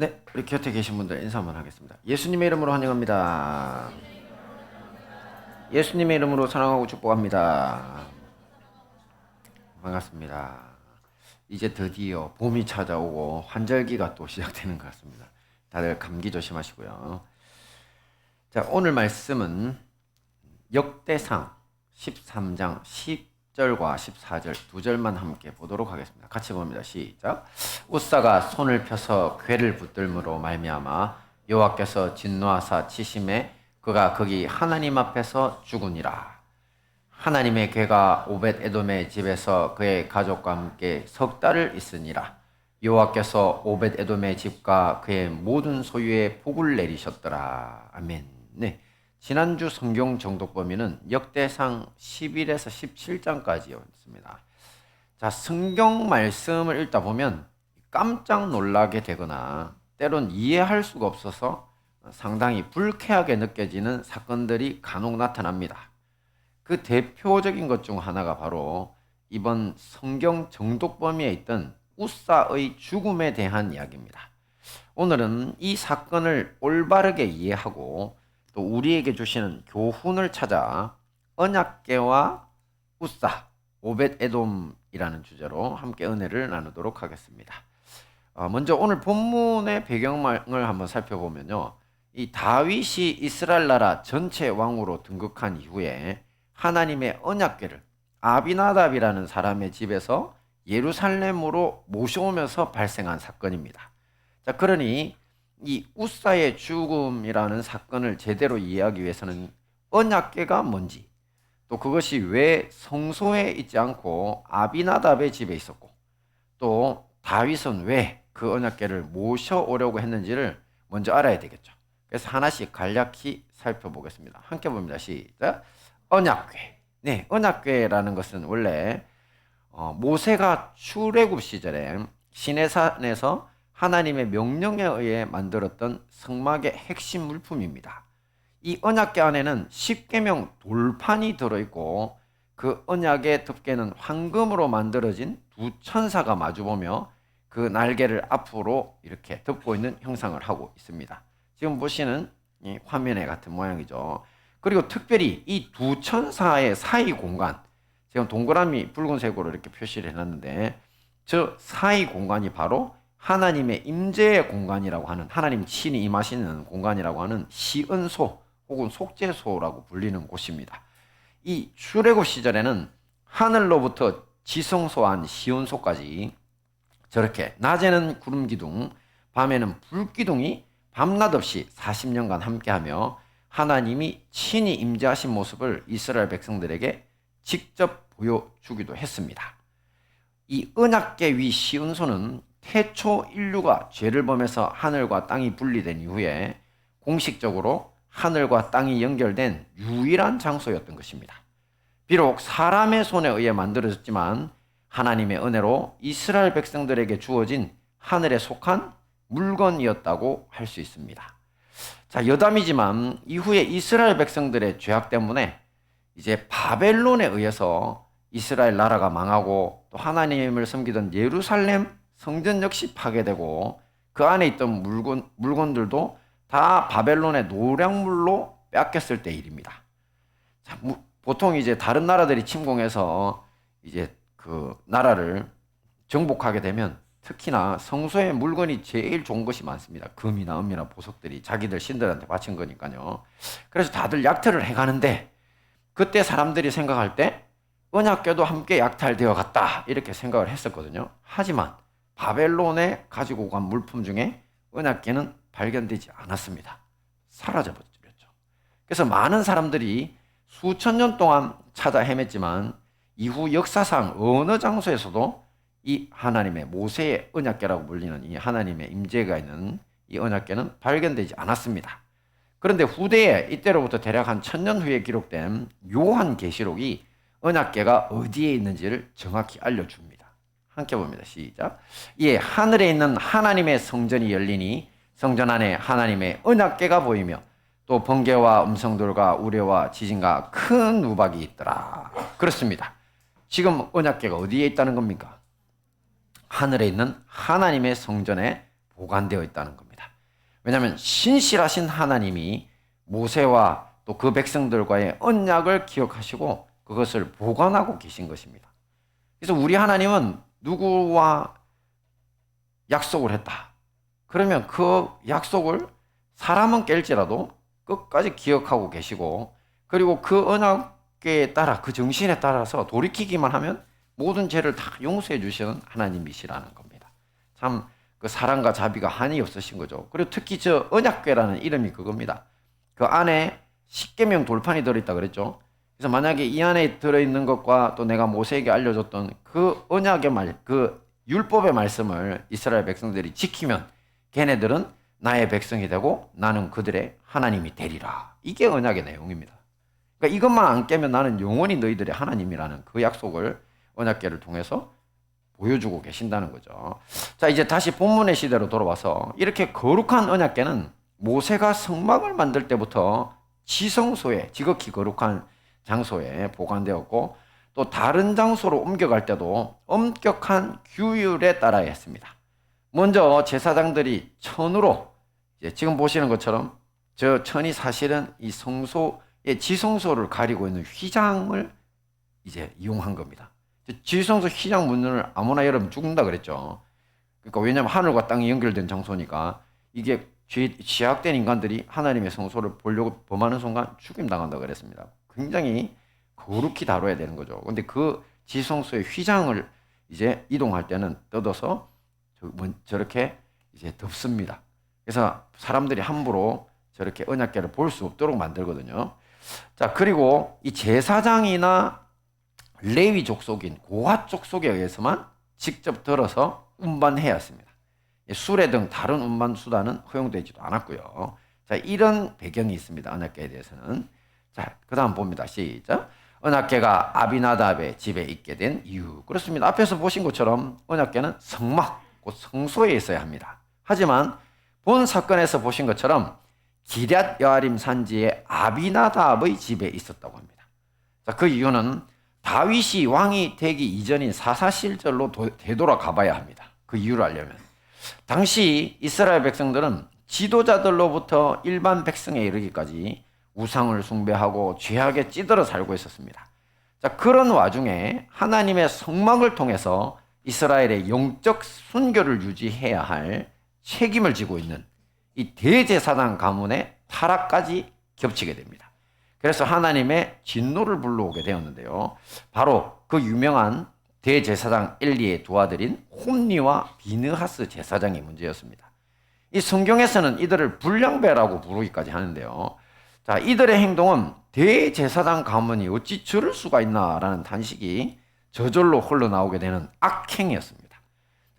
네, 우리 곁에 계신 분들 인사 한번 하겠습니다. 예수님의 이름으로 환영합니다. 예수님의 이름으로 사랑하고 축복합니다. 반갑습니다. 이제 드디어 봄이 찾아오고 환절기가 또 시작되는 것 같습니다. 다들 감기 조심하시고요. 자, 오늘 말씀은 역대상 13장 10절과 14절 두 절만 함께 보도록 하겠습니다. 같이 봅니다. 시작. 웃사가 손을 펴서 궤를 붙들므로 말미암아 여호와께서 진노하사 치심에 그가 거기 하나님 앞에서 죽으니라. 하나님의 궤가 오벳 에돔의 집에서 그의 가족과 함께 석 달을 있으니라. 여호와께서 오벳 에돔의 집과 그의 모든 소유에 복을 내리셨더라. 아멘. 네. 지난주 성경 정독 범위는 역대상 11에서 17장까지였습니다. 자, 성경 말씀을 읽다 보면 깜짝 놀라게 되거나 때론 이해할 수가 없어서 상당히 불쾌하게 느껴지는 사건들이 간혹 나타납니다. 그 대표적인 것 중 하나가 바로 이번 성경 정독 범위에 있던 웃사의 죽음에 대한 이야기입니다. 오늘은 이 사건을 올바르게 이해하고 또 우리에게 주시는 교훈을 찾아 언약궤와 웃사, 오벳 에돔이라는 주제로 함께 은혜를 나누도록 하겠습니다. 먼저 오늘 본문의 배경을 한번 살펴보면요. 이 다윗이 이스라엘 나라 전체 왕으로 등극한 이후에 하나님의 언약궤를 아비나답이라는 사람의 집에서 예루살렘으로 모셔오면서 발생한 사건입니다. 자, 그러니 이 웃사의 죽음이라는 사건을 제대로 이해하기 위해서는 언약궤가 뭔지, 또 그것이 왜 성소에 있지 않고 아비나답의 집에 있었고, 또 다윗은 왜 그 언약궤를 모셔오려고 했는지를 먼저 알아야 되겠죠. 그래서 하나씩 간략히 살펴보겠습니다. 함께 봅니다. 시작. 언약궤. 네, 언약궤라는 것은 원래 모세가 출애굽 시절에 시내산에서 하나님의 명령에 의해 만들었던 성막의 핵심 물품입니다. 이 언약궤 안에는 십계명 돌판이 들어있고 그 언약의 덮개는 황금으로 만들어진 두 천사가 마주보며 그 날개를 앞으로 이렇게 덮고 있는 형상을 하고 있습니다. 지금 보시는 이 화면에 같은 모양이죠. 그리고 특별히 이 두 천사의 사이 공간, 지금 동그라미 붉은색으로 이렇게 표시를 해놨는데 저 사이 공간이 바로 하나님의 임재의 공간이라고 하는, 하나님 친히 임하시는 공간이라고 하는 시은소 혹은 속죄소라고 불리는 곳입니다. 이 출애굽 시절에는 하늘로부터 지성소한 시온소까지 저렇게 낮에는 구름기둥, 밤에는 불기둥이 밤낮 없이 40년간 함께하며 하나님이 친히 임재하신 모습을 이스라엘 백성들에게 직접 보여주기도 했습니다. 이 언약궤 위 시온소는 태초 인류가 죄를 범해서 하늘과 땅이 분리된 이후에 공식적으로 하늘과 땅이 연결된 유일한 장소였던 것입니다. 비록 사람의 손에 의해 만들어졌지만 하나님의 은혜로 이스라엘 백성들에게 주어진 하늘에 속한 물건이었다고 할 수 있습니다. 자, 여담이지만 이후에 이스라엘 백성들의 죄악 때문에 이제 바벨론에 의해서 이스라엘 나라가 망하고 또 하나님을 섬기던 예루살렘 성전 역시 파괴되고 그 안에 있던 물건들도 다 바벨론의 노략물로 뺏겼을 때 일입니다. 자, 보통 이제 다른 나라들이 침공해서 이제 그 나라를 정복하게 되면 특히나 성소의 물건이 제일 좋은 것이 많습니다. 금이나 은이나 보석들이 자기들 신들한테 바친 거니까요. 그래서 다들 약탈을 해가는데 그때 사람들이 생각할 때 언약궤도 함께 약탈되어 갔다 이렇게 생각을 했었거든요. 하지만 바벨론에 가지고 간 물품 중에 언약궤는 발견되지 않았습니다. 사라져버렸죠. 그래서 많은 사람들이 수천 년 동안 찾아 헤맸지만 이후 역사상 어느 장소에서도 이 하나님의 모세의 언약궤라고 불리는 이 하나님의 임재가 있는 이 언약궤는 발견되지 않았습니다. 그런데 후대에 이때로부터 대략 한 1000년 후에 기록된 요한계시록이 언약궤가 어디에 있는지를 정확히 알려줍니다. 함께 봅니다. 시작. 예, 하늘에 있는 하나님의 성전이 열리니 성전 안에 하나님의 언약궤가 보이며 또 번개와 음성들과 우레와 지진과 큰 우박이 있더라. 그렇습니다. 지금 언약궤가 어디에 있다는 겁니까? 하늘에 있는 하나님의 성전에 보관되어 있다는 겁니다. 왜냐하면 신실하신 하나님이 모세와 또 그 백성들과의 언약을 기억하시고 그것을 보관하고 계신 것입니다. 그래서 우리 하나님은 누구와 약속을 했다. 그러면 그 약속을 사람은 깰지라도 끝까지 기억하고 계시고, 그리고 그 언약에 따라, 그 정신에 따라서 돌이키기만 하면 모든 죄를 다 용서해 주시는 하나님이시라는 겁니다. 참 그 사랑과 자비가 한이 없으신 거죠. 그리고 특히 저 언약궤라는 이름이 그겁니다. 그 안에 십계명 돌판이 들어있다 그랬죠. 그래서 만약에 이 안에 들어있는 것과 또 내가 모세에게 알려줬던 그 언약의 말, 그 율법의 말씀을 이스라엘 백성들이 지키면 걔네들은 나의 백성이 되고 나는 그들의 하나님이 되리라. 이게 언약의 내용입니다. 그러니까 이것만 안 깨면 나는 영원히 너희들의 하나님이라는 그 약속을 언약궤를 통해서 보여주고 계신다는 거죠. 자, 이제 다시 본문의 시대로 돌아와서 이렇게 거룩한 언약궤는 모세가 성막을 만들 때부터 지성소에, 지극히 거룩한 장소에 보관되었고, 또 다른 장소로 옮겨갈 때도 엄격한 규율에 따라야 했습니다. 먼저 제사장들이 천으로, 지금 보시는 것처럼 저 천이 사실은 이 성소의 지성소를 가리고 있는 휘장을 이제 이용한 겁니다. 지성소 휘장 문을 아무나 열으면 죽는다 그랬죠. 그러니까 왜냐하면 하늘과 땅이 연결된 장소니까 이게 취약된 인간들이 하나님의 성소를 보려고 범하는 순간 죽임당한다 그랬습니다. 굉장히 거룩히 다뤄야 되는 거죠. 근데 그 지성소의 휘장을 이제 이동할 때는 뜯어서 저렇게 이제 덮습니다. 그래서 사람들이 함부로 저렇게 언약궤를 볼 수 없도록 만들거든요. 자, 그리고 이 제사장이나 레위 족속인 고핫 족속에 의해서만 직접 들어서 운반해야 했습니다. 수레 등 다른 운반 수단은 허용되지도 않았고요. 자, 이런 배경이 있습니다. 언약궤에 대해서는. 자, 그 다음 봅니다. 시작. 언약궤가 아비나답의 집에 있게 된 이유. 그렇습니다. 앞에서 보신 것처럼 언약궤는 성막, 곧 성소에 있어야 합니다. 하지만 본 사건에서 보신 것처럼 기럇 여아림 산지의 아비나답의 집에 있었다고 합니다. 자, 그 이유는 다윗이 왕이 되기 이전인 사사시절로 되돌아가 봐야 합니다. 그 이유를 알려면. 당시 이스라엘 백성들은 지도자들로부터 일반 백성에 이르기까지 우상을 숭배하고 죄악에 찌들어 살고 있었습니다. 자, 그런 와중에 하나님의 성막을 통해서 이스라엘의 영적 순교를 유지해야 할 책임을 지고 있는 이 대제사장 가문의 타락까지 겹치게 됩니다. 그래서 하나님의 진노를 불러오게 되었는데요. 바로 그 유명한 대제사장 엘리의 두 아들인 홈니와 비느하스 제사장이 문제였습니다. 이 성경에서는 이들을 불량배라고 부르기까지 하는데요. 자, 이들의 행동은 대제사장 가문이 어찌 저럴 수가 있나라는 탄식이 저절로 흘러나오게 되는 악행이었습니다.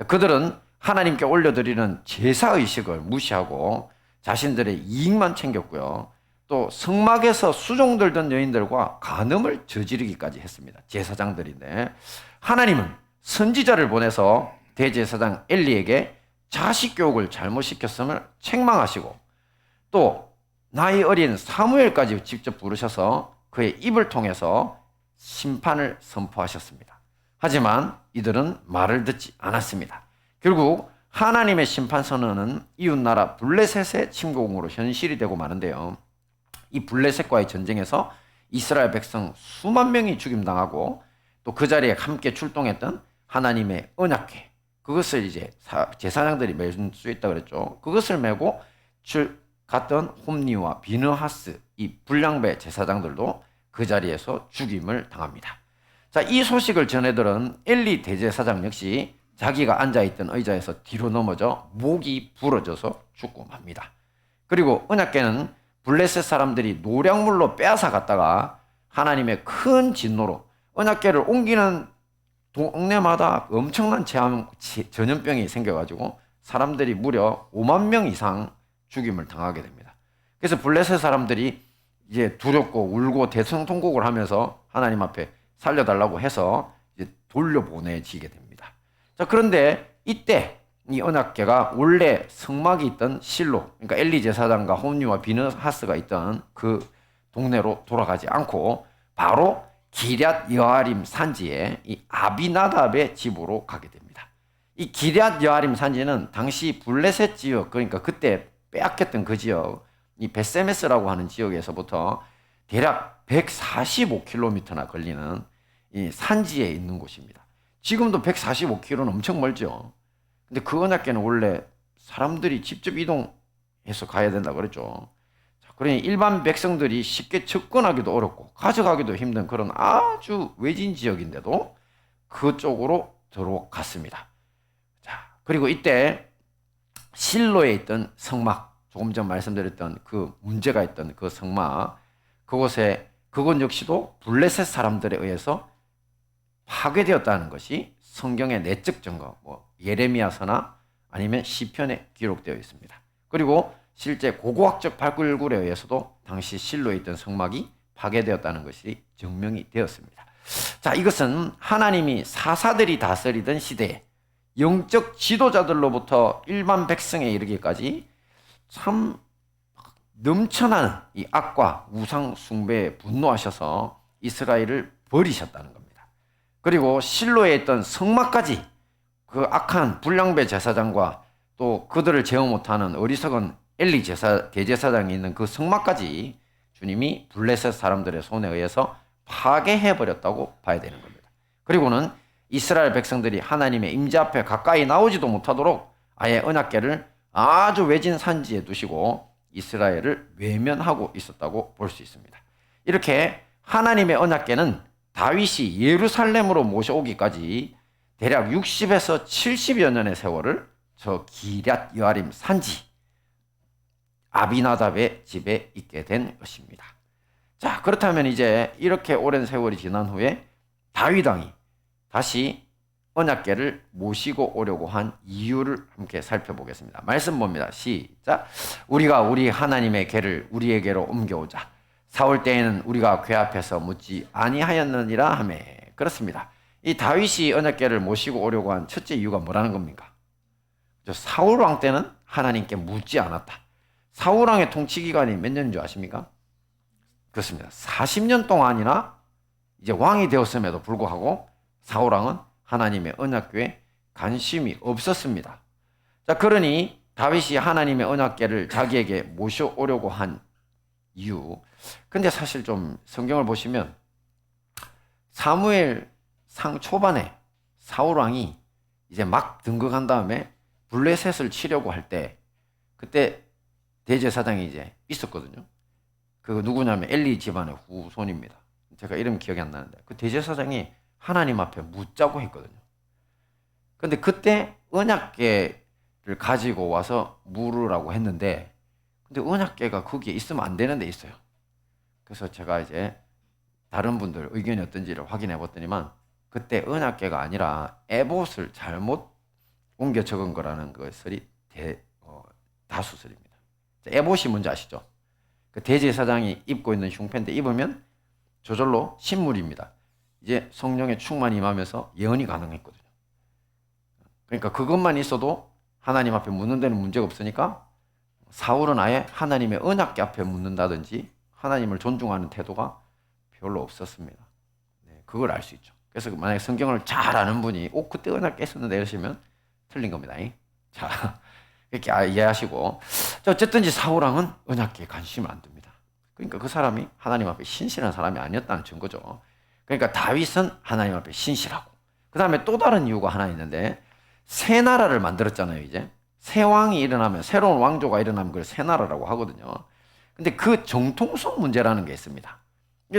그들은 하나님께 올려드리는 제사의식을 무시하고 자신들의 이익만 챙겼고요. 또 성막에서 수종 들던 여인들과 간음을 저지르기까지 했습니다. 제사장들인데 하나님은 선지자를 보내서 대제사장 엘리에게 자식 교육을 잘못시켰음을 책망하시고, 또 나이 어린 사무엘까지 직접 부르셔서 그의 입을 통해서 심판을 선포하셨습니다. 하지만 이들은 말을 듣지 않았습니다. 결국 하나님의 심판 선언은 이웃나라 블레셋의 침공으로 현실이 되고 마는데요. 이 블레셋과의 전쟁에서 이스라엘 백성 수만 명이 죽임당하고, 또 그 자리에 함께 출동했던 하나님의 언약궤, 그것을 이제 제사장들이 멜 수 있다 그랬죠. 그것을 메고 갔던 홈니와 비느하스, 이 불량배 제사장들도 그 자리에서 죽임을 당합니다. 자, 이 소식을 전해들은 엘리 대제사장 역시 자기가 앉아있던 의자에서 뒤로 넘어져 목이 부러져서 죽고 맙니다. 그리고 언약궤는 블레셋 사람들이 노량물로 빼앗아 갔다가 하나님의 큰 진노로 언약궤를 옮기는 동네마다 엄청난 전염병이 생겨가지고 사람들이 무려 5만 명 이상 죽임을 당하게 됩니다. 그래서 블레셋 사람들이 이제 두렵고 울고 대성통곡을 하면서 하나님 앞에 살려달라고 해서 이제 돌려보내지게 됩니다. 자, 그런데 이때 이 언약궤가 원래 성막이 있던 실로, 그러니까 엘리 제사장과 홈니와 비느하스가 있던 그 동네로 돌아가지 않고 바로 기럇 여아림 산지에 이 아비나답의 집으로 가게 됩니다. 이 기럇 여아림 산지는 당시 블레셋 지역, 그러니까 그때 빼앗겼던 그 지역, 이 베세메스라고 하는 지역에서부터 대략 145km나 걸리는 이 산지에 있는 곳입니다. 지금도 145km는 엄청 멀죠. 근데 그 언약궤는 원래 사람들이 직접 이동해서 가야 된다 그랬죠. 그러니 일반 백성들이 쉽게 접근하기도 어렵고 가져가기도 힘든 그런 아주 외진 지역인데도 그쪽으로 들어갔습니다. 자, 그리고 이때 실로에 있던 성막, 조금 전 말씀드렸던 그 문제가 있던 그 성막, 그곳 역시도 블레셋 사람들에 의해서 파괴되었다는 것이 성경의 내적 증거, 예레미야서나 아니면 시편에 기록되어 있습니다. 그리고 실제 고고학적 발굴에 의해서도 당시 실로에 있던 성막이 파괴되었다는 것이 증명이 되었습니다. 자, 이것은 하나님이 사사들이 다스리던 시대에 영적 지도자들로부터 일반 백성에 이르기까지 참 넘쳐나는 이 악과 우상 숭배에 분노하셔서 이스라엘을 버리셨다는 겁니다. 그리고 실로에 있던 성막까지 그 악한 불량배 제사장과 또 그들을 제어 못하는 어리석은 엘리 대제사장이 있는 그 성막까지 주님이 블레셋 사람들의 손에 의해서 파괴해버렸다고 봐야 되는 겁니다. 그리고는 이스라엘 백성들이 하나님의 임재 앞에 가까이 나오지도 못하도록 아예 언약궤를 아주 외진 산지에 두시고 이스라엘을 외면하고 있었다고 볼 수 있습니다. 이렇게 하나님의 언약궤는 다윗이 예루살렘으로 모셔오기까지 대략 60에서 70여 년의 세월을 저 기럇 여아림 산지 아비나답의 집에 있게 된 것입니다. 자, 그렇다면 이제 이렇게 오랜 세월이 지난 후에 다윗 왕이 다시 언약궤를 모시고 오려고 한 이유를 함께 살펴보겠습니다. 말씀 봅니다. 시작. 우리가 우리 하나님의 궤를 우리에게로 옮겨오자. 사울 때에는 우리가 궤 앞에서 묻지 아니하였느니라 하며. 그렇습니다. 이 다윗이 언약궤를 모시고 오려고 한 첫째 이유가 뭐라는 겁니까? 사울 왕 때는 하나님께 묻지 않았다. 사울 왕의 통치 기간이 몇 년인 줄 아십니까? 그렇습니다. 40년 동안이나 이제 왕이 되었음에도 불구하고 사울 왕은 하나님의 언약궤에 관심이 없었습니다. 자, 그러니 다윗이 하나님의 언약궤를 자기에게 모셔오려고 한 이유. 근데 사실 좀 성경을 보시면 사무엘 상 초반에 사울 왕이 이제 막 등극한 다음에 블레셋을 치려고 할 때 그때 대제사장이 이제 있었거든요. 그 누구냐면 엘리 집안의 후손입니다. 제가 이름 기억이 안 나는데 그 대제사장이 하나님 앞에 묻자고 했거든요. 근데 그때 언약궤를 가지고 와서 물으라고 했는데 근데 언약궤가 거기에 있으면 안 되는 데 있어요. 그래서 제가 이제 다른 분들 의견이 어떤지를 확인해 봤더니만 그때 언약궤가 아니라 에봇을 잘못 옮겨 적은 거라는 것이 다수설입니다. 에봇이 뭔지 아시죠? 그 대제사장이 입고 있는 흉패인데 입으면 저절로 신물입니다. 이제 성령의 충만이 임하면서 예언이 가능했거든요. 그러니까 그것만 있어도 하나님 앞에 묻는 데는 문제가 없으니까 사울은 아예 하나님의 언약궤 앞에 묻는다든지 하나님을 존중하는 태도가 별로 없었습니다. 네, 그걸 알 수 있죠. 그래서 만약에 성경을 잘 아는 분이 그때 언약궤 있었는데 이러시면 틀린 겁니다. 자, 이렇게 이해하시고 어쨌든지 사울 왕은 언약궤에 관심을 안 둡니다. 그러니까 그 사람이 하나님 앞에 신실한 사람이 아니었다는 증거죠. 그러니까 다윗은 하나님 앞에 신실하고 그 다음에 또 다른 이유가 하나 있는데 새 나라를 만들었잖아요. 이제 새 왕이 일어나면 새로운 왕조가 일어나면 그걸 새 나라라고 하거든요. 근데 그 정통성 문제라는 게 있습니다.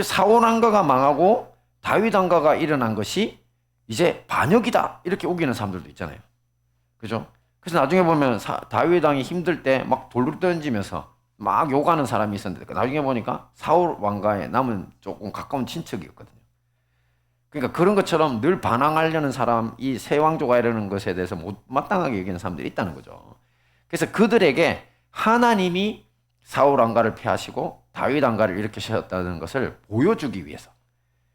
사울 왕가가 망하고 다윗 왕가가 일어난 것이 이제 반역이다 이렇게 우기는 사람들도 있잖아요. 그죠? 그래서 나중에 보면 다윗 왕이 힘들 때 막 돌을 던지면서 막 욕하는 사람이 있었는데 나중에 보니까 사울 왕가에 남은 조금 가까운 친척이었거든요. 그러니까 그런 것처럼 늘 반항하려는 사람, 이 새 왕조가 이러는 것에 대해서 못마땅하게 여기는 사람들이 있다는 거죠. 그래서 그들에게 하나님이 사울 왕가를 폐하시고 다윗 왕가를 일으키셨다는 것을 보여주기 위해서.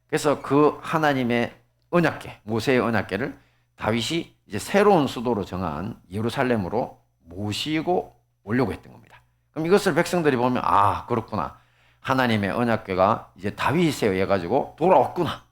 그래서 그 하나님의 언약궤, 모세의 언약궤를 다윗이 이제 새로운 수도로 정한 예루살렘으로 모시고 오려고 했던 겁니다. 그럼 이것을 백성들이 보면 그렇구나. 하나님의 언약궤가 이제 다윗에 의해 가지고 돌아왔구나.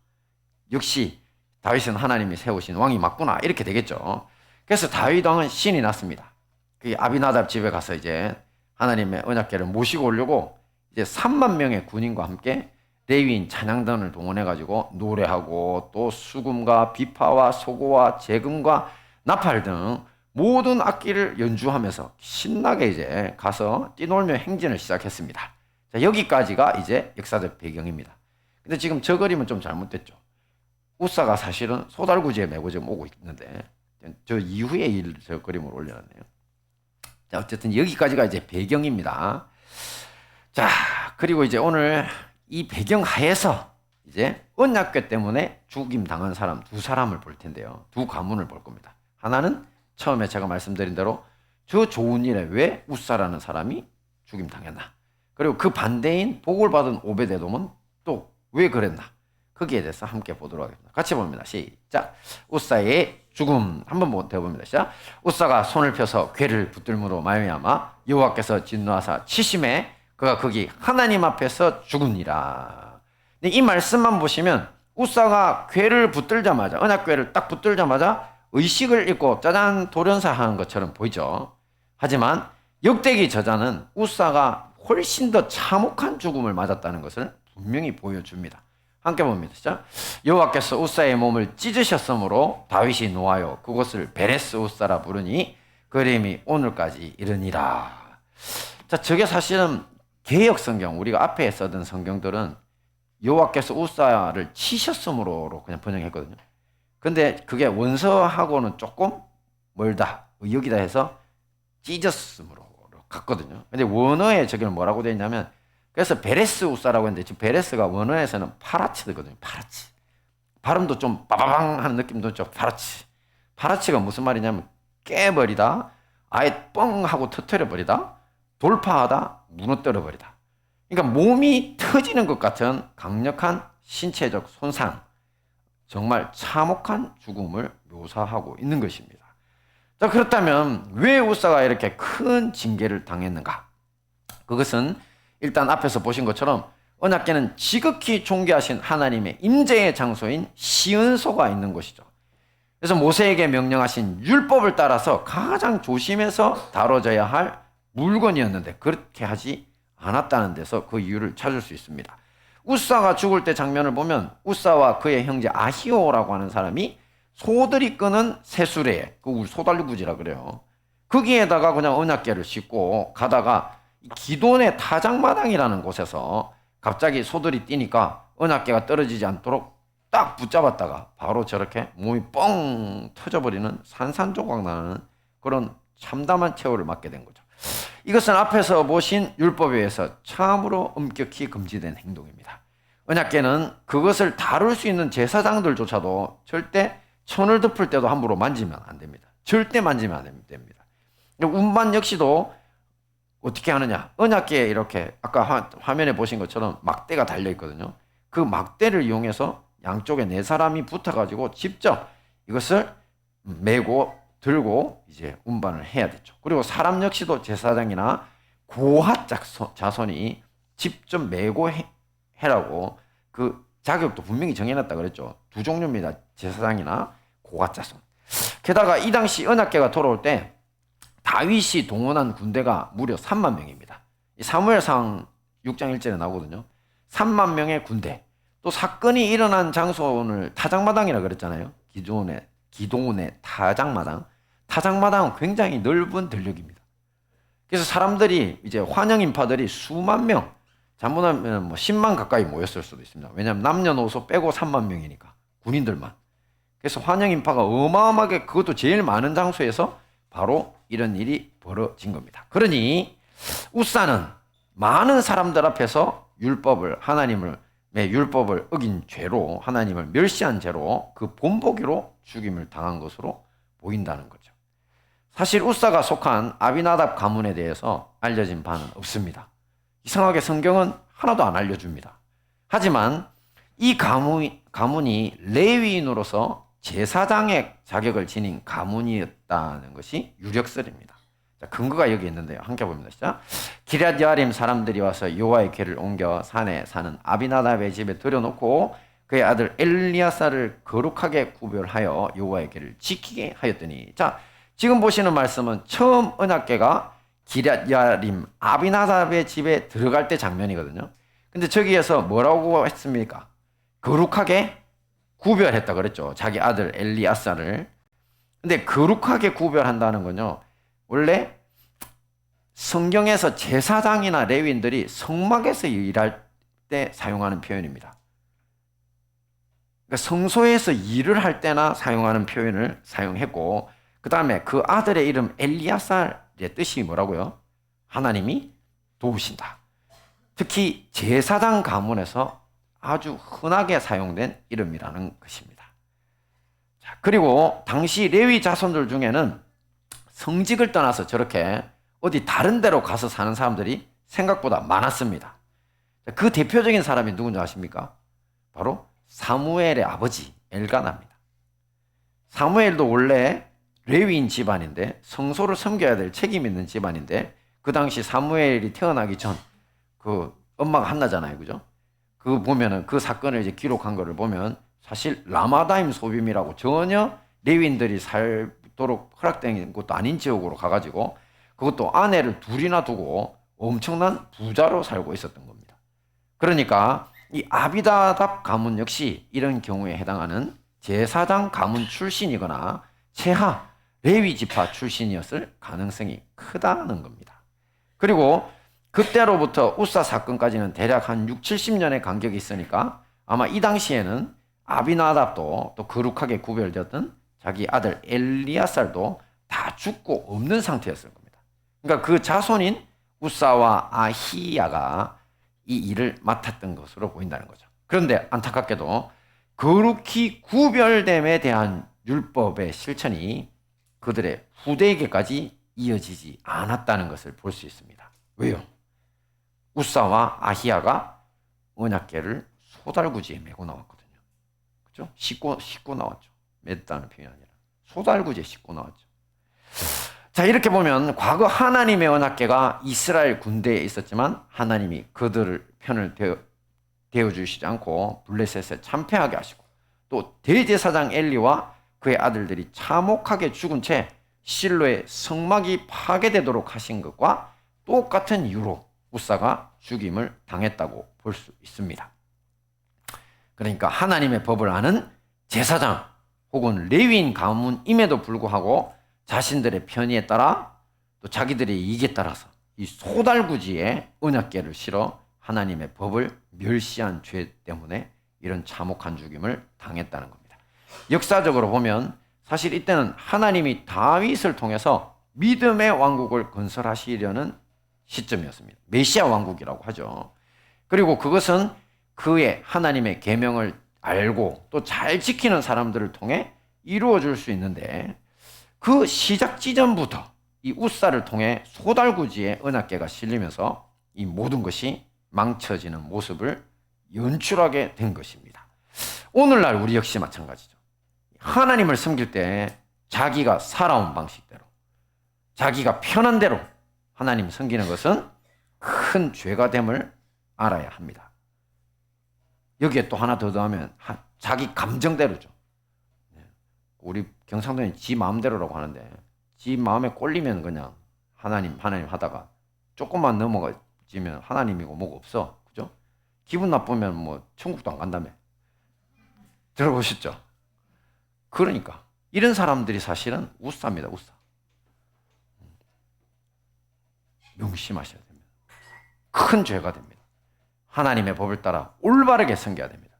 역시 다윗은 하나님이 세우신 왕이 맞구나. 이렇게 되겠죠. 그래서 다윗 왕은 신이 났습니다. 그 아비나답 집에 가서 이제 하나님의 언약궤를 모시고 오려고 이제 3만 명의 군인과 함께 레위인 찬양단을 동원해 가지고 노래하고 또 수금과 비파와 소고와 재금과 나팔 등 모든 악기를 연주하면서 신나게 이제 가서 뛰놀며 행진을 시작했습니다. 자, 여기까지가 이제 역사적 배경입니다. 근데 지금 저 그림은 좀 잘못됐죠. 우사가 사실은 소달구지에 메고 지금 오고 있는데 저 이후에 저 그림을 올려놨네요. 자, 어쨌든 여기까지가 이제 배경입니다. 자, 그리고 이제 오늘 이 배경 하에서 이제 언약궤 때문에 죽임 당한 사람 두 사람을 볼 텐데요. 두 가문을 볼 겁니다. 하나는 처음에 제가 말씀드린 대로 저 좋은 일에 왜 우사라는 사람이 죽임 당했나. 그리고 그 반대인 복을 받은 오베데돔은 또 왜 그랬나. 거기에 대해서 함께 보도록 하겠습니다. 같이 봅니다. 시작. 우사의 죽음 한번 더 봅니다. 시작. 우사가 손을 펴서 궤를 붙들므로 말미암아 여호와께서 진노하사 치심에 그가 거기 하나님 앞에서 죽으니라. 이 말씀만 보시면 우사가 궤를 붙들자마자 언약궤를 딱 붙들자마자 의식을 잃고 짜잔 돌연사하는 것처럼 보이죠. 하지만 역대기 저자는 우사가 훨씬 더 참혹한 죽음을 맞았다는 것을 분명히 보여줍니다. 함께 봅니다. 시작. 여호와께서 우사의 몸을 찢으셨으므로 다윗이 노하여 그곳을 베레스 우사라 부르니 그 이름이 오늘까지 이르니라. 자, 저게 사실은 개역 성경, 우리가 앞에 써던 성경들은 여호와께서 우사를 치셨으므로로 그냥 번역했거든요. 근데 그게 원서하고는 조금 멀다, 여기다 해서 찢었으므로 갔거든요. 근데 원어에 저기는 뭐라고 되어 있냐면, 그래서 베레스 우사라고 했는데 지금 베레스가 원어에서는 파라치거든요. 파라치. 발음도 좀 빠바방 하는 느낌도 좀 파라치. 파라치가 무슨 말이냐면 깨버리다, 아예 뻥 하고 터뜨려 버리다, 돌파하다, 무너뜨려 버리다. 그러니까 몸이 터지는 것 같은 강력한 신체적 손상, 정말 참혹한 죽음을 묘사하고 있는 것입니다. 자, 그렇다면 왜 우사가 이렇게 큰 징계를 당했는가? 그것은 일단 앞에서 보신 것처럼 언약궤는 지극히 존귀하신 하나님의 임재의 장소인 시은소가 있는 곳이죠. 그래서 모세에게 명령하신 율법을 따라서 가장 조심해서 다뤄져야 할 물건이었는데 그렇게 하지 않았다는 데서 그 이유를 찾을 수 있습니다. 우사가 죽을 때 장면을 보면 우사와 그의 형제 아히오라고 하는 사람이 소들이 끄는 새수레에, 그 소달구지라 그래요. 거기에다가 그냥 언약궤를 싣고 가다가 기돈의 타작마당이라는 곳에서 갑자기 소들이 뛰니까 언약궤가 떨어지지 않도록 딱 붙잡았다가 바로 저렇게 몸이 뻥 터져버리는 산산조각 나는 그런 참담한 최후를 맞게 된 거죠. 이것은 앞에서 보신 율법에 의해서 참으로 엄격히 금지된 행동입니다. 언약궤는 그것을 다룰 수 있는 제사장들조차도 절대 손을 덮을 때도 함부로 만지면 안 됩니다. 절대 만지면 안 됩니다. 운반 역시도 어떻게 하느냐? 언약궤에 이렇게 아까 화면에 보신 것처럼 막대가 달려 있거든요. 그 막대를 이용해서 양쪽에 네 사람이 붙어가지고 직접 이것을 메고 들고 이제 운반을 해야 되죠. 그리고 사람 역시도 제사장이나 고핫 자손이 직접 메고 해라고 그 자격도 분명히 정해놨다 그랬죠. 두 종류입니다. 제사장이나 고핫 자손. 게다가 이 당시 언약궤가 돌아올 때 다윗이 동원한 군대가 무려 3만 명입니다. 사무엘상 6장 1절에 나오거든요. 3만 명의 군대. 또 사건이 일어난 장소를 타작마당이라 그랬잖아요. 기도원의 타작마당. 타작마당은 굉장히 넓은 들녘입니다. 그래서 사람들이 이제 환영 인파들이 수만 명, 잘못하면 뭐 10만 가까이 모였을 수도 있습니다. 왜냐하면 남녀노소 빼고 3만 명이니까 군인들만. 그래서 환영 인파가 어마어마하게, 그것도 제일 많은 장소에서 바로 이런 일이 벌어진 겁니다. 그러니 우사는 많은 사람들 앞에서 하나님의 율법을 어긴 죄로, 하나님을 멸시한 죄로 그 본보기로 죽임을 당한 것으로 보인다는 거죠. 사실 우사가 속한 아비나답 가문에 대해서 알려진 바는 없습니다. 이상하게 성경은 하나도 안 알려줍니다. 하지만 이 가문이 레위인으로서 제사장의 자격을 지닌 가문이었다는 것이 유력설입니다. 자, 근거가 여기 있는데요. 함께 봅니다. 시작. 기럇 여아림 사람들이 와서 여호와의 궤를 옮겨 산에 사는 아비나답의 집에 들여놓고 그의 아들 엘리야사를 거룩하게 구별하여 여호와의 궤를 지키게 하였더니, 자, 지금 보시는 말씀은 처음 언약궤가 기럇야림 아비나답의 집에 들어갈 때 장면이거든요. 근데 저기에서 뭐라고 했습니까? 거룩하게 구별했다 그랬죠. 자기 아들 엘리아사를. 근데 거룩하게 구별한다는 건요. 원래 성경에서 제사장이나 레위인들이 성막에서 일할 때 사용하는 표현입니다. 그러니까 성소에서 일을 할 때나 사용하는 표현을 사용했고, 그 다음에 그 아들의 이름 엘리아살의 뜻이 뭐라고요? 하나님이 도우신다. 특히 제사장 가문에서 아주 흔하게 사용된 이름이라는 것입니다. 자, 그리고 당시 레위 자손들 중에는 성직을 떠나서 저렇게 어디 다른 데로 가서 사는 사람들이 생각보다 많았습니다. 그 대표적인 사람이 누군지 아십니까? 바로 사무엘의 아버지 엘가나입니다. 사무엘도 원래 레위인 집안인데 성소를 섬겨야 될 책임 있는 집안인데 그 당시 사무엘이 태어나기 전 그 엄마가 한나잖아요, 그죠? 그 보면은 그 사건을 이제 기록한 거를 보면 사실 라마다임 소빔이라고 전혀 레위인들이 살도록 허락된 것도 아닌 지역으로 가가지고 그것도 아내를 둘이나 두고 엄청난 부자로 살고 있었던 겁니다. 그러니까 이 아비다답 가문 역시 이런 경우에 해당하는 제사장 가문 출신이거나 최하 레위 지파 출신이었을 가능성이 크다는 겁니다. 그리고 그때로부터 우사 사건까지는 대략 한 6, 70년의 간격이 있으니까 아마 이 당시에는 아비나답도 또 거룩하게 구별되었던 자기 아들 엘리아살도 다 죽고 없는 상태였을 겁니다. 그러니까 그 자손인 우사와 아히야가 이 일을 맡았던 것으로 보인다는 거죠. 그런데 안타깝게도 거룩히 구별됨에 대한 율법의 실천이 그들의 후대에게까지 이어지지 않았다는 것을 볼 수 있습니다. 왜요? 우사와 아히야가 언약궤를 소달구지에 메고 나왔거든요. 그죠? 싣고 나왔죠. 맸다는 표현이 아니라 소달구지에 싣고 나왔죠. 자, 이렇게 보면 과거 하나님의 언약궤가 이스라엘 군대에 있었지만 하나님이 그들을 편을 대어주시지 않고 블레셋에 참패하게 하시고 또 대제사장 엘리와 그의 아들들이 참혹하게 죽은 채 실로의 성막이 파괴되도록 하신 것과 똑같은 이유로 우사가 죽임을 당했다고 볼 수 있습니다. 그러니까 하나님의 법을 아는 제사장 혹은 레위인 가문임에도 불구하고 자신들의 편의에 따라 또 자기들의 이익에 따라서 이 소달구지에 언약궤를 실어 하나님의 법을 멸시한 죄 때문에 이런 참혹한 죽임을 당했다는 겁니다. 역사적으로 보면 사실 이때는 하나님이 다윗을 통해서 믿음의 왕국을 건설하시려는 시점이었습니다. 메시아 왕국이라고 하죠. 그리고 그것은 그의 하나님의 계명을 알고 또 잘 지키는 사람들을 통해 이루어질 수 있는데 그 시작 지점부터 이 우사를 통해 소달구지에 언약궤가 실리면서 이 모든 것이 망쳐지는 모습을 연출하게 된 것입니다. 오늘날 우리 역시 마찬가지죠. 하나님을 섬길 때 자기가 살아온 방식대로 자기가 편한 대로 하나님 섬기는 것은 큰 죄가 됨을 알아야 합니다. 여기에 또 하나 더 더하면 자기 감정대로죠. 우리 경상도에 지 마음대로라고 하는데 지 마음에 꼴리면 그냥 하나님 하다가 조금만 넘어가지면 하나님이고 뭐가 없어. 그죠? 기분 나쁘면 뭐 천국도 안 간다며. 들어보셨죠? 그러니까 이런 사람들이 사실은 우사입니다. 우사. 명심하셔야 됩니다. 큰 죄가 됩니다. 하나님의 법을 따라 올바르게 섬겨야 됩니다.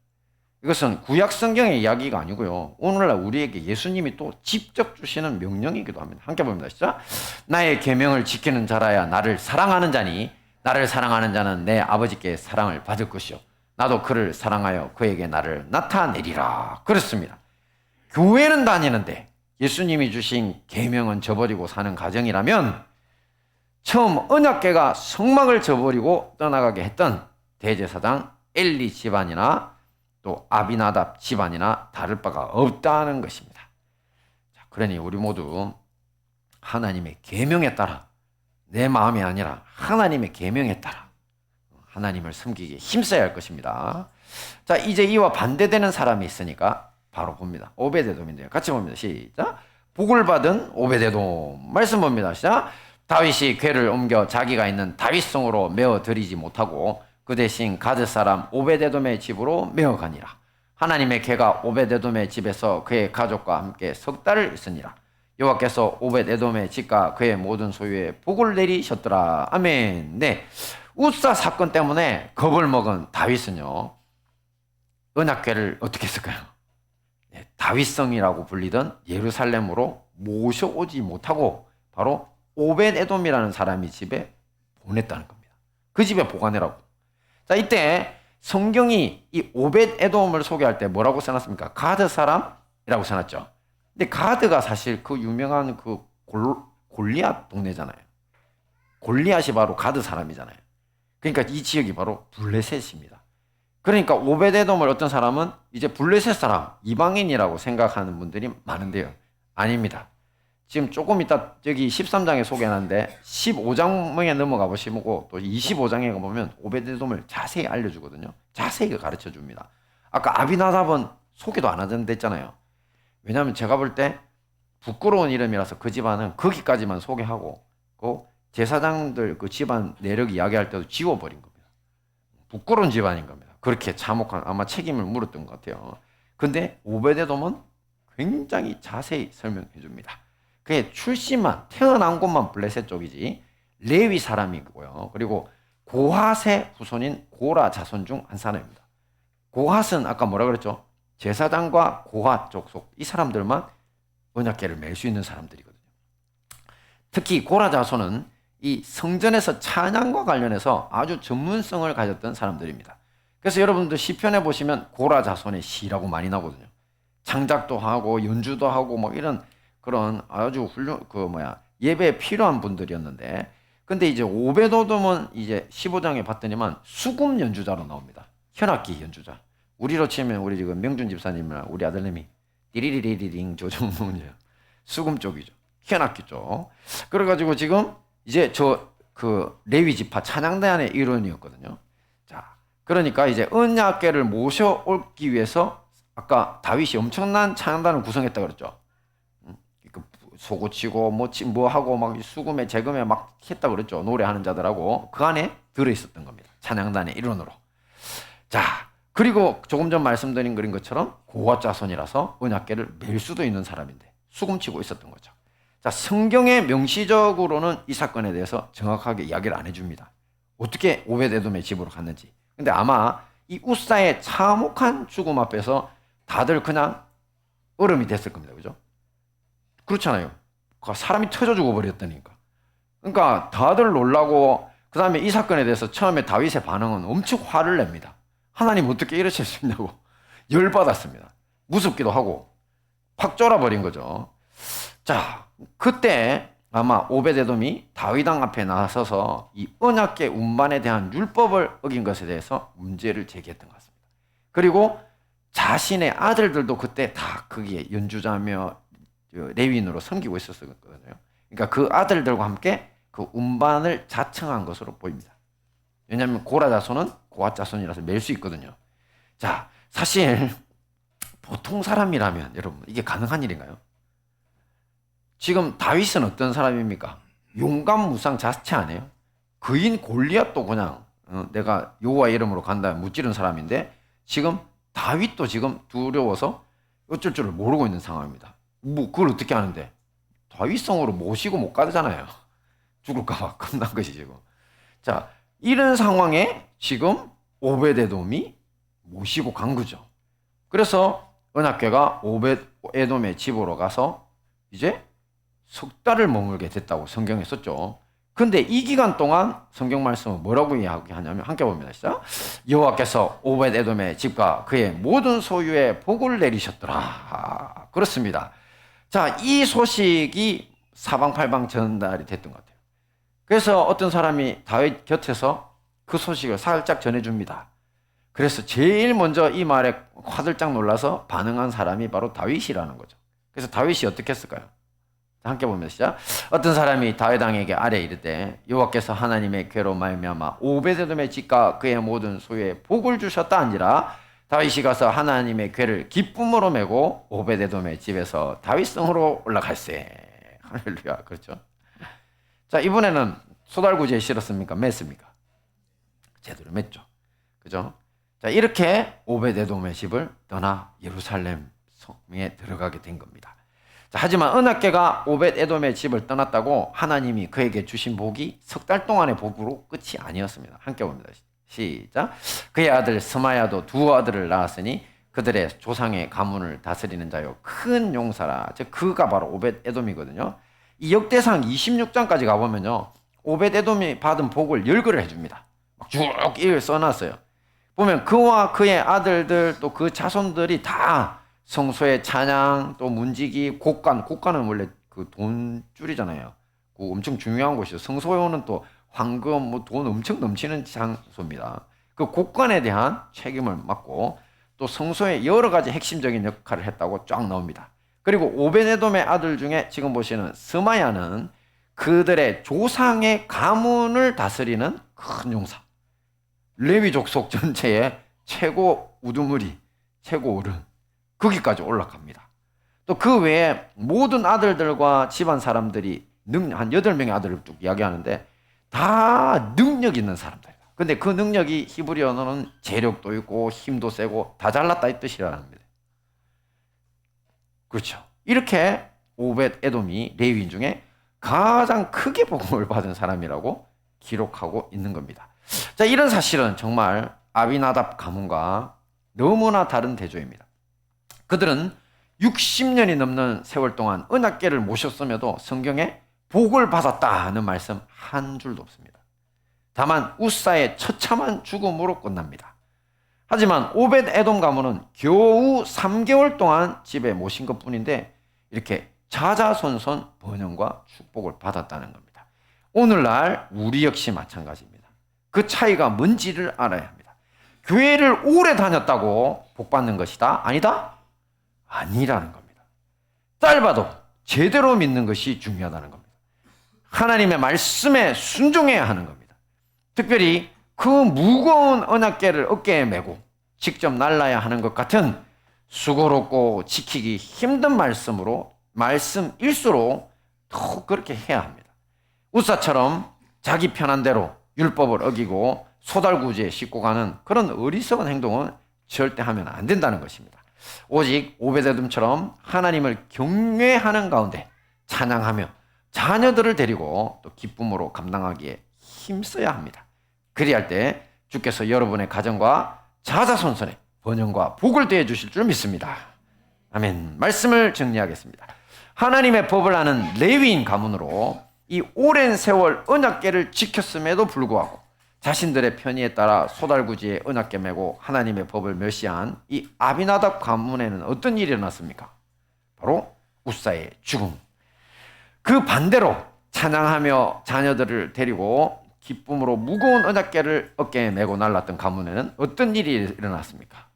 이것은 구약 성경의 이야기가 아니고요. 오늘날 우리에게 예수님이 또 직접 주시는 명령이기도 합니다. 함께 봅니다. 시작. 나의 계명을 지키는 자라야 나를 사랑하는 자니 나를 사랑하는 자는 내 아버지께 사랑을 받을 것이요 나도 그를 사랑하여 그에게 나를 나타내리라. 그렇습니다. 교회는 다니는데 예수님이 주신 계명은 저버리고 사는 가정이라면 처음 언약궤가 성막을 저버리고 떠나가게 했던 대제사장 엘리 집안이나 또 아비나답 집안이나 다를 바가 없다는 것입니다. 자, 그러니 우리 모두 하나님의 계명에 따라 내 마음이 아니라 하나님의 계명에 따라 하나님을 섬기기에 힘써야 할 것입니다. 자, 이제 이와 반대되는 사람이 있으니까 바로 봅니다. 오베데돔인데요. 같이 봅니다. 시작. 복을 받은 오베데돔. 말씀 봅니다. 시작. 다윗이 궤를 옮겨 자기가 있는 다윗성으로 메어 들이지 못하고 그 대신 가드 사람 오베데돔의 집으로 메어 가니라. 하나님의 궤가 오베데돔의 집에서 그의 가족과 함께 석 달을 있으니라. 여호와께서 오벳에돔의 집과 그의 모든 소유에 복을 내리셨더라. 아멘. 네, 우사 사건 때문에 겁을 먹은 다윗은요, 언약궤를 어떻게 했을까요? 네, 다윗성이라고 불리던 예루살렘으로 모셔오지 못하고 바로 오벳에돔이라는 사람이 집에 보냈다는 겁니다. 그 집에 보관해라고. 자, 이때 성경이 이 오벳에돔을 소개할 때 뭐라고 써놨습니까? 가드 사람이라고 써놨죠. 근데 가드가 사실 그 유명한 그 골리앗 동네잖아요. 골리앗이 바로 가드 사람이잖아요. 그러니까 이 지역이 바로 블레셋입니다. 그러니까 오베데돔을 어떤 사람은 이제 블레셋 사람, 이방인이라고 생각하는 분들이 많은데요. 아닙니다. 지금 조금 이따 여기 13장에 소개하는데 15장에 넘어가 보시고 또 25장에 보면 오베데돔을 자세히 알려주거든요. 자세히 가르쳐 줍니다. 아까 아비나답은 소개도 안 하던 데있잖아요. 왜냐하면 제가 볼 때 부끄러운 이름이라서 그 집안은 거기까지만 소개하고 그 제사장들 그 집안 내력 이야기할 때도 지워버린 겁니다. 부끄러운 집안인 겁니다. 그렇게 참혹한 아마 책임을 물었던 것 같아요. 근데 오베데돔은 굉장히 자세히 설명해 줍니다. 그의 출신만 태어난 곳만 블레셋 쪽이지 레위 사람이고요. 그리고 고핫의 후손인 고라 자손 중 한 사람입니다. 고핫은 아까 뭐라 그랬죠? 제사장과 고핫 족속 이 사람들만 언약궤를 맬 수 있는 사람들이거든요. 특히 고라 자손은 이 성전에서 찬양과 관련해서 아주 전문성을 가졌던 사람들입니다. 그래서 여러분들 시편에 보시면 고라 자손의 시라고 많이 나오거든요. 창작도 하고 연주도 하고 뭐 이런 그런 아주 예배에 필요한 분들이었는데, 근데 이제 오베도돔은 이제 15장에 봤더니만 수금 연주자로 나옵니다. 현악기 연주자. 우리로 치면 우리 지금 명준 집사님이랑 우리 아들내미 띠리리리링 저 정도는 수금 쪽이죠. 현악기 쪽. 그래가지고 지금 이제 그 레위 지파 찬양단의 일원이었거든요. 자, 그러니까 이제 언약궤를 모셔올기 위해서 아까 다윗이 엄청난 찬양단을 구성했다 그랬죠. 소고 치고 뭐 하고 막 수금에 재금에 막 했다 그랬죠. 노래하는 자들하고 그 안에 들어 있었던 겁니다. 찬양단의 일원으로. 자, 그리고 조금 전 말씀드린 그린 것처럼 고핫 자손이라서 언약궤를 맬 수도 있는 사람인데 수금 치고 있었던 거죠. 자, 성경에 명시적으로는 이 사건에 대해서 정확하게 이야기를 안 해줍니다. 어떻게 오벳에돔의 집으로 갔는지. 근데 아마 이 우사의 참혹한 죽음 앞에서 다들 그냥 얼음이 됐을 겁니다. 그죠? 그렇잖아요. 사람이 터져 죽어버렸다니까. 그러니까 다들 놀라고, 그 다음에 이 사건에 대해서 처음에 다윗의 반응은 엄청 화를 냅니다. 하나님 어떻게 이러실 수 있냐고 열받았습니다. 무섭기도 하고 팍 쫄아버린 거죠. 자, 그때 아마 오베데돔이 다윗왕 앞에 나서서 이 언약궤 운반에 대한 율법을 어긴 것에 대해서 문제를 제기했던 것 같습니다. 그리고 자신의 아들들도 그때 다 거기에 연주자며 레위인으로 섬기고 있었거든요. 그러니까 그 아들들과 함께 그 운반을 자청한 것으로 보입니다. 왜냐하면 고라 자손은 고핫 자손이라서 맬 수 있거든요. 자, 사실 보통 사람이라면 여러분 이게 가능한 일인가요? 지금 다윗은 어떤 사람입니까? 용감무상 자체 아니에요? 그인 골리앗도 그냥 내가 여호와 이름으로 간다 무찌른 사람인데 지금 다윗도 지금 두려워서 어쩔 줄을 모르고 있는 상황입니다. 뭐 그걸 어떻게 하는데? 다윗성으로 모시고 못 가잖아요. 죽을까봐 겁난 것이 지금. 자, 이런 상황에 지금 오벳에돔이 모시고 간 거죠. 그래서 언약궤가 오벳에돔의 집으로 가서 이제 석 달을 머물게 됐다고 성경에 썼죠. 근데 이 기간 동안 성경 말씀은 뭐라고 이야기하냐면 함께 봅니다. 시작. 여호와께서 오벳에돔의 집과 그의 모든 소유에 복을 내리셨더라. 그렇습니다. 자, 이 소식이 사방팔방 전달이 됐던 것 같아요. 그래서 어떤 사람이 다윗 곁에서 그 소식을 살짝 전해줍니다. 그래서 제일 먼저 이 말에 화들짝 놀라서 반응한 사람이 바로 다윗이라는 거죠. 그래서 다윗이 어떻게 했을까요? 함께 보면 시작. 어떤 사람이 다윗 왕에게 아뢰 이르되 여호와께서 하나님의 궤로 말미암아 오벳에돔의 집과 그의 모든 소유에 복을 주셨다 한지라. 다윗이 가서 하나님의 궤를 기쁨으로 메고 오벳에돔의 집에서 다윗성으로 올라갈세. 할렐루야. 그렇죠. 자, 이번에는 소달구지에 실었습니까? 맸습니까? 제대로 맸죠. 그죠? 자, 이렇게 오벳에돔의 집을 떠나 예루살렘 성에 들어가게 된 겁니다. 자, 하지만 언약궤가 오벳에돔의 집을 떠났다고 하나님이 그에게 주신 복이 석 달 동안의 복으로 끝이 아니었습니다. 함께 봅니다. 시작. 그의 아들 스마야도 두 아들을 낳았으니 그들의 조상의 가문을 다스리는 자요 큰 용사라. 즉 그가 바로 오벳에돔이거든요. 이 역대상 26장까지 가보면요, 오벳에돔이 받은 복을 열거를 해줍니다. 쭉 이걸 써놨어요. 보면 그와 그의 아들들 또 그 자손들이 다 성소의 찬양 또 문지기 곡간은 원래 그 돈줄이잖아요. 그 엄청 중요한 곳이죠. 성소에는 또 황금 뭐 돈 엄청 넘치는 장소입니다. 그 곡간에 대한 책임을 맡고 또 성소의 여러 가지 핵심적인 역할을 했다고 쫙 나옵니다. 그리고 오벳에돔의 아들 중에 지금 보시는 스마야는 그들의 조상의 가문을 다스리는 큰 용사, 레위 족속 전체의 최고 우두머리, 최고 어른, 거기까지 올라갑니다. 또 그 외에 모든 아들들과 집안 사람들이 한 8명의 아들을 쭉 이야기하는데 다 능력 있는 사람들이다. 근데 그 능력이 히브리어는 재력도 있고 힘도 세고 다 잘났다 이 뜻이라는 겁니다. 그렇죠. 이렇게 오벳에돔이 레위인 중에 가장 크게 복을 받은 사람이라고 기록하고 있는 겁니다. 자, 이런 사실은 정말 아비나답 가문과 너무나 다른 대조입니다. 그들은 60년이 넘는 세월 동안 언약궤를 모셨음에도 성경에 복을 받았다는 말씀 한 줄도 없습니다. 다만 우사의 처참한 죽음으로 끝납니다. 하지만 오벳에돔 가문은 겨우 3개월 동안 집에 모신 것뿐인데 이렇게 자자손손 번영과 축복을 받았다는 겁니다. 오늘날 우리 역시 마찬가지입니다. 그 차이가 뭔지를 알아야 합니다. 교회를 오래 다녔다고 복 받는 것이다? 아니다? 아니라는 겁니다. 짧아도 제대로 믿는 것이 중요하다는 겁니다. 하나님의 말씀에 순종해야 하는 겁니다. 특별히 그 무거운 언약궤를 어깨에 메고 직접 날라야 하는 것 같은 수고롭고 지키기 힘든 말씀일수록 더 그렇게 해야 합니다. 우사처럼 자기 편한 대로 율법을 어기고 소달구지에 싣고 가는 그런 어리석은 행동은 절대 하면 안 된다는 것입니다. 오직 오벳에돔처럼 하나님을 경외하는 가운데 찬양하며 자녀들을 데리고 또 기쁨으로 감당하기에 힘써야 합니다. 그리할 때 주께서 여러분의 가정과 자자손손에 번영과 복을 더해 주실 줄 믿습니다. 아멘. 말씀을 정리하겠습니다. 하나님의 법을 아는 레위인 가문으로 이 오랜 세월 언약궤를 지켰음에도 불구하고 자신들의 편의에 따라 소달구지에 언약궤 메고 하나님의 법을 멸시한 이 아비나답 가문에는 어떤 일이 일어났습니까? 바로 우사의 죽음. 그 반대로 찬양하며 자녀들을 데리고 기쁨으로 무거운 언약궤를 어깨에 메고 날랐던 가문에는 어떤 일이 일어났습니까?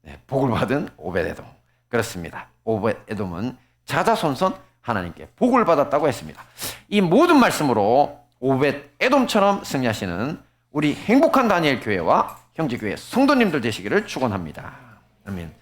네, 복을 받은 오벳에돔. 그렇습니다. 오벳에돔은 자자손손 하나님께 복을 받았다고 했습니다. 이 모든 말씀으로 오벳에돔처럼 승리하시는 우리 행복한 다니엘 교회와 형제교회 성도님들 되시기를 축원합니다. 아멘.